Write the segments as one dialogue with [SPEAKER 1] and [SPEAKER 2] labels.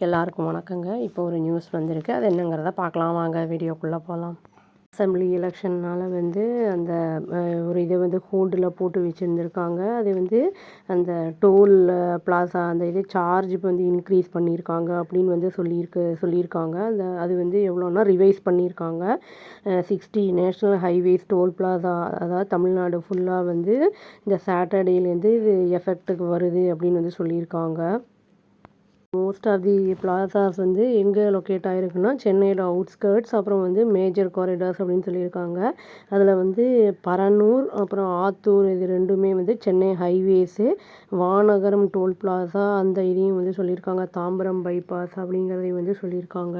[SPEAKER 1] எல்லாருக்கும் வணக்கங்க. இப்போ ஒரு நியூஸ் வந்திருக்கு. அது என்னங்கிறத பார்க்கலாம் வாங்க. வீடியோக்குள்ளே போகலாம். அசெம்பிளி எலெக்ஷன்னால் வந்து அந்த ஒரு இதை வந்து ஹோல்டில் போட்டு வச்சுருந்துருக்காங்க. அது வந்து அந்த டோல் பிளாசா அந்த இது சார்ஜ் இப்போ வந்து இன்க்ரீஸ் பண்ணியிருக்காங்க அப்படின்னு வந்து சொல்லியிருக்காங்க. அது வந்து எவ்வளோன்னா ரிவைஸ் பண்ணியிருக்காங்க. 60 நேஷ்னல் ஹைவேஸ் டோல் பிளாசா, அதாவது தமிழ்நாடு ஃபுல்லாக வந்து இந்த சாட்டர்டேலேருந்து இது எஃபெக்ட்டுக்கு வருது அப்படின்னு வந்து சொல்லியிருக்காங்க. மோஸ்ட் ஆஃப் தி பிளாசாஸ் வந்து எங்கே லொக்கேட் ஆகிருக்குன்னா சென்னையோட அவுட்ஸ்கர்ட்ஸ், அப்புறம் வந்து மேஜர் காரிடார்ஸ் அப்படின்னு சொல்லியிருக்காங்க. அதில் வந்து பரனூர் அப்புறம் ஆத்தூர் இது ரெண்டுமே வந்து Chennai highways, Vanagaram toll plaza அந்த இதையும் வந்து சொல்லியிருக்காங்க. தாம்பரம் பைபாஸ் அப்படிங்கிறதையும் வந்து சொல்லியிருக்காங்க.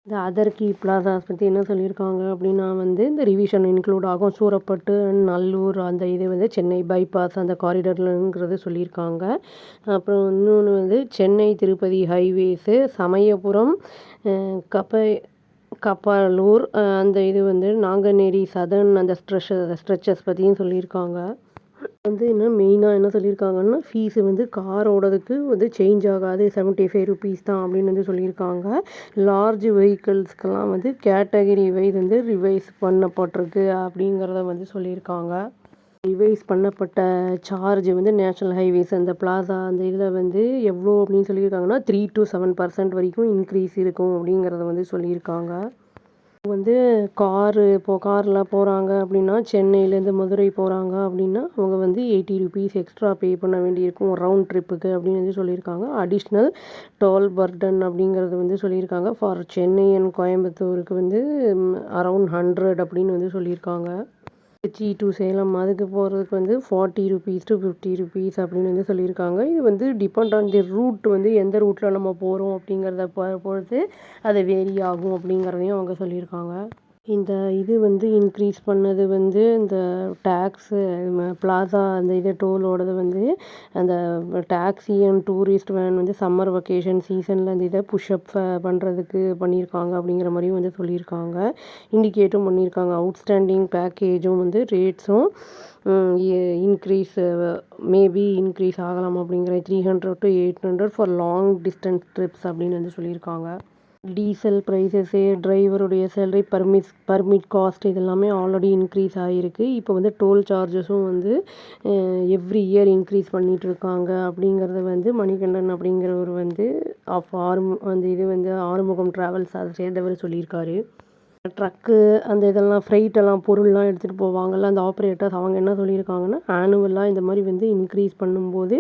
[SPEAKER 1] இந்த அதர் கீ பிளாசாஸ் பற்றி என்ன சொல்லியிருக்காங்க அப்படின்னா வந்து இந்த ரிவிஷன் இன்க்ளூட் ஆகும். சூரப்பட்டு, நல்லூர் அந்த இது வந்து சென்னை பைபாஸ் அந்த காரிடர்லங்கிறது சொல்லியிருக்காங்க. அப்புறம் இன்னொன்று வந்து சென்னை திருப்பதி ஹைவேஸு, சமயபுரம், கப்பலூர் அந்த இது வந்து நாங்குநேரி சதர்ன் அந்த ஸ்ட்ரெச்சஸ் பற்றியும் சொல்லியிருக்காங்க. வந்து மெயினாக என்ன சொல்லியிருக்காங்கன்னா, ஃபீஸு வந்து காரோடதுக்கு வந்து சேஞ்ச் ஆகாது, 75 ருபீஸ் தான் அப்படின்னு வந்து சொல்லியிருக்காங்க. லார்ஜ் வெஹிக்கிள்ஸ்க்கெல்லாம் வந்து கேட்டகரி வைஸ் வந்து ரிவைஸ் பண்ணப்பட்டிருக்கு அப்படிங்கிறத வந்து சொல்லியிருக்காங்க. ரிவைஸ் பண்ணப்பட்ட சார்ஜ் வந்து நேஷ்னல் ஹைவேஸ் அந்த பிளாசா அந்த இதில் வந்து எவ்வளோ அப்படின்னு சொல்லியிருக்காங்கன்னா 3 to 7% வரைக்கும் இன்க்ரீஸ் இருக்கும் அப்படிங்கிறத வந்து சொல்லியிருக்காங்க. வந்து காரில் போகிறாங்க அப்படின்னா, சென்னையிலேருந்து மதுரை போகிறாங்க அப்படின்னா அவங்க வந்து 80 ருபீஸ் எக்ஸ்ட்ரா பே பண்ண வேண்டியிருக்கும் ரவுண்ட் ட்ரிப்புக்கு அப்படின்னு வந்து சொல்லியிருக்காங்க. அடிஷ்னல் டோல் பர்டன் அப்படிங்கிறது வந்து சொல்லியிருக்காங்க. ஃபார் சென்னை அண்ட் கோயம்புத்தூருக்கு வந்து அரவுண்ட் 100 அப்படின்னு வந்து சொல்லியிருக்காங்க. திருச்சி டு சேலம் அதுக்கு போகிறதுக்கு வந்து 40 ருபீஸ் to 50 ருபீஸ் அப்படின்னு வந்து சொல்லியிருக்காங்க. இது வந்து டிபெண்ட் ஆன் தி ரூட், வந்து எந்த ரூட்டில் நம்ம போகிறோம் அப்படிங்கிறத பொறுத்து அது வேரி ஆகும் அப்படிங்கிறதையும் அவங்க சொல்லியிருக்காங்க. இந்த இது வந்து இன்க்ரீஸ் பண்ணது வந்து இந்த டேக்ஸு பிளாசா அந்த இது டோலோடது வந்து அந்த டாக்ஸி அண்ட் டூரிஸ்ட் வேன் வந்து சம்மர் வெக்கேஷன் சீசனில் அந்த இதை புஷ்அப் பண்ணுறதுக்கு பண்ணியிருக்காங்க அப்படிங்கிற மாதிரியும் வந்து சொல்லியிருக்காங்க. இண்டிகேட்டும் பண்ணியிருக்காங்க. அவுட்ஸ்டாண்டிங் பேக்கேஜும் வந்து ரேட்ஸும் இன்க்ரீஸ் மேபி இன்க்ரீஸ் ஆகலாம் அப்படிங்கிற 300 to 800 for long distance trips அப்படின்னு வந்து சொல்லியிருக்காங்க. டீசல் ப்ரைஸஸ்ஸு, டிரைவருடைய சேலரி, பர்மிட் காஸ்ட் இதெல்லாமே ஆல்ரெடி இன்க்ரீஸ் ஆகிருக்கு. இப்போ வந்து டோல் சார்ஜஸும் வந்து எவ்ரி இயர் இன்க்ரீஸ் பண்ணிகிட்ருக்காங்க அப்படிங்கிறத வந்து மணிகண்டன் அப்படிங்கிறவர் வந்து அந்த இது வந்து ஆறுமுகம் ட்ராவல்ஸ் அதை சேர்ந்தவர் சொல்லியிருக்காரு. ட்ரக்கு அந்த இதெல்லாம் ஃப்ரைட்டெல்லாம் பொருள்லாம் எடுத்துகிட்டு போவாங்கள்ல அந்த ஆப்ரேட்டர்ஸ், அவங்க என்ன சொல்லியிருக்காங்கன்னா, ஆனுவலாக இந்த மாதிரி வந்து இன்க்ரீஸ் பண்ணும்போது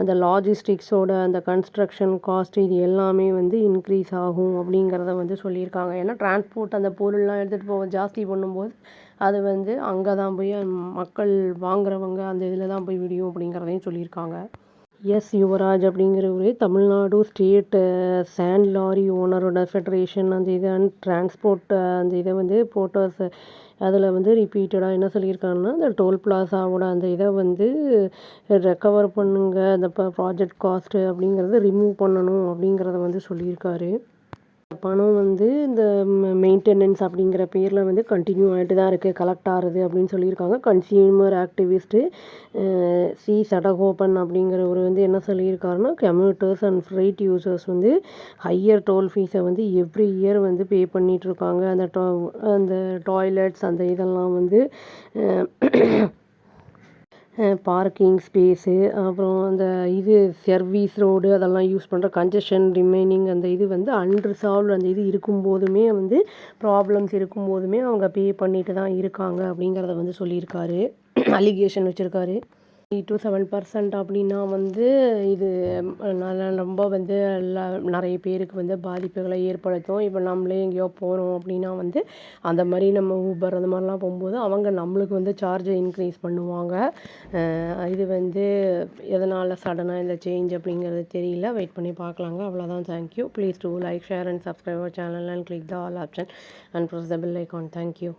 [SPEAKER 1] அந்த லாஜிஸ்டிக்ஸோட அந்த கன்ஸ்ட்ரக்ஷன் காஸ்ட் இது எல்லாமே வந்து இன்க்ரீஸ் ஆகும் அப்படிங்கிறத வந்து சொல்லியிருக்காங்க. ஏன்னா டிரான்ஸ்போர்ட் அந்த பொருள்லாம் எடுத்துகிட்டு போக ஜாஸ்தி பண்ணும்போது அது வந்து அங்கே தான் போய் மக்கள் வாங்குறவங்க அந்த இதில் தான் போய் விடியும் அப்படிங்கிறதையும் சொல்லியிருக்காங்க. யுவராஜ் அப்படிங்கிறவரு தமிழ்நாடு ஸ்டேட் சேண்ட் லாரி ஓனரோட ஃபெடரேஷன் அந்த இது அண்ட் டிரான்ஸ்போர்ட் அந்த இதை வந்து போட்டோஸ் அதில் வந்து ரிப்பீட்டடாக என்ன சொல்லியிருக்காங்கன்னா, அந்த டோல் பிளாசாவோட அந்த இதை வந்து ரெக்கவர் பண்ணுங்க, அந்த ப்ராஜெக்ட் காஸ்ட்டு அப்படிங்கிறத ரிமூவ் பண்ணணும் அப்படிங்கிறத வந்து சொல்லியிருக்காரு. பணம் வந்து இந்த மெயின்டெனன்ஸ் அப்படிங்கிற பேரில் வந்து கண்டினியூ ஆகிட்டு தான் இருக்குது, கலெக்ட் ஆகுது அப்படின்னு சொல்லியிருக்காங்க. கன்சியூமர் ஆக்டிவிஸ்ட்டு சடகோபன் அப்படிங்கிறவர் வந்து என்ன சொல்லியிருக்காருன்னா, கம்யூட்டர்ஸ் அண்ட் ஃப்ரைட் யூசர்ஸ் வந்து ஹையர் டோல் ஃபீஸை வந்து எவ்ரி இயர் வந்து பே பண்ணிகிட்ருக்காங்க. அந்த டாய்லெட்ஸ் அந்த இதெல்லாம் வந்து பார்க்கிங் ஸ்பேஸு, அப்புறம் அந்த இது சர்வீஸ் ரோடு அதெல்லாம் யூஸ் பண்ணுற கன்ஜெஷன் ரிமைனிங் அந்த இது வந்து அன்ரிசால்வ்டு அந்த இது இருக்கும்போதுமே வந்து ப்ராப்ளம்ஸ் இருக்கும்போதுமே அவங்க பே பண்ணிட்டு தான் இருக்காங்க அப்படிங்கிறத வந்து சொல்லியிருக்காரு. அலிகேஷன் வச்சுருக்காரு. 3 to 7% அப்படின்னா வந்து இது ரொம்ப வந்து நிறைய பேருக்கு வந்து பாதிப்புகளை ஏற்படுத்தும். இப்போ நம்மளே எங்கேயோ போகிறோம் அப்படின்னா வந்து அந்த மாதிரி நம்ம ஊபர் அந்த மாதிரிலாம் போகும்போது அவங்க நம்மளுக்கு வந்து சார்ஜை இன்க்ரீஸ் பண்ணுவாங்க. இது வந்து எதனால் சடனாக இந்த சேஞ்ச் அப்படிங்கிறது தெரியல. வெயிட் பண்ணி பார்க்கலாங்க. அவ்வளோதான். Thank you. Please do like, share and subscribe our channel and click the all option and press the bell icon. Thank you.